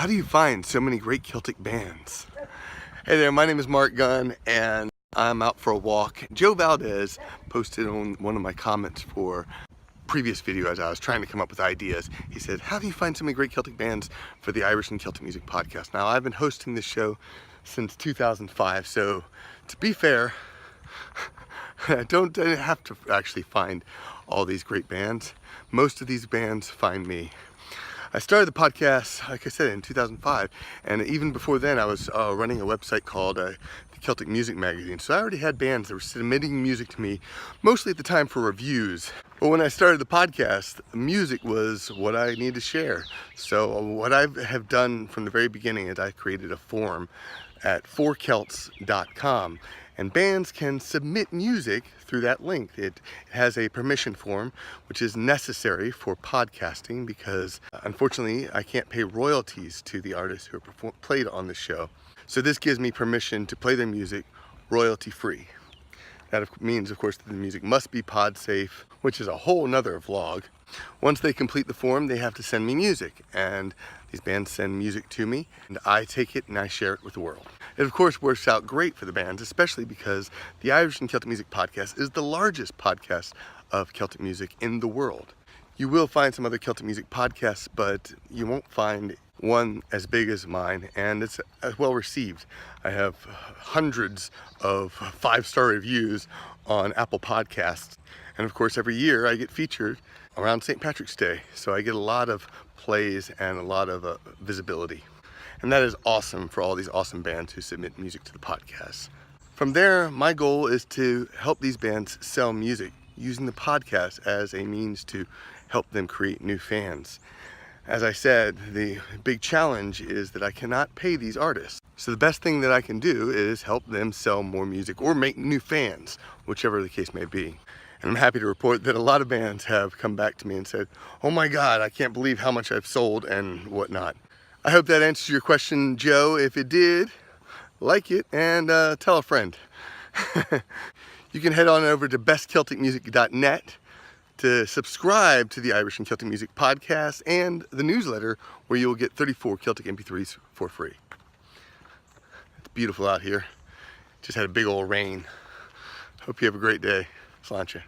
How do you find so many great Celtic bands? Hey there, my name is Marc Gunn and I'm out for a walk. Joe Valdez posted on one of my comments for previous video as I was trying to come up with ideas. He said, how do you find so many great Celtic bands for the Irish and Celtic Music podcast? Now, I've been hosting this show since 2005, so to be fair, I don't have to actually find all these great bands. Most of these bands find me. I started the podcast, like I said, in 2005, and even before then I was running a website called the Celtic Music Magazine. So I already had bands that were submitting music to me, mostly at the time for reviews. But when I started the podcast, music was what I needed to share. So what I have done from the very beginning is I created a forum at forcelts.com, and bands can submit music through that link. It has a permission form, which is necessary for podcasting because unfortunately I can't pay royalties to the artists who are played on the show. So this gives me permission to play their music royalty free. That means, of course, that the music must be pod safe, which is a whole nother vlog. Once they complete the form, they have to send me music, and these bands send music to me, and I take it and I share it with the world. It, of course, works out great for the bands, especially because the Irish and Celtic Music podcast is the largest podcast of Celtic music in the world. You will find some other Celtic music podcasts, but you won't find one as big as mine, and it's well received. I have hundreds of 5-star reviews on Apple Podcasts, and of course every year I get featured around St. Patrick's Day, so I get a lot of plays and a lot of visibility. And that is awesome for all these awesome bands who submit music to the podcast. From there, my goal is to help these bands sell music using the podcast as a means to help them create new fans. As I said, the big challenge is that I cannot pay these artists. So the best thing that I can do is help them sell more music or make new fans, whichever the case may be. And I'm happy to report that a lot of bands have come back to me and said, oh my God, I can't believe how much I've sold and whatnot. I hope that answers your question, Joe. If it did, like it and tell a friend. You can head on over to bestcelticmusic.net to subscribe to the Irish and Celtic Music podcast and the newsletter, where you will get 34 Celtic MP3s for free. It's beautiful out here. Just had a big old rain. Hope you have a great day. Sláinte.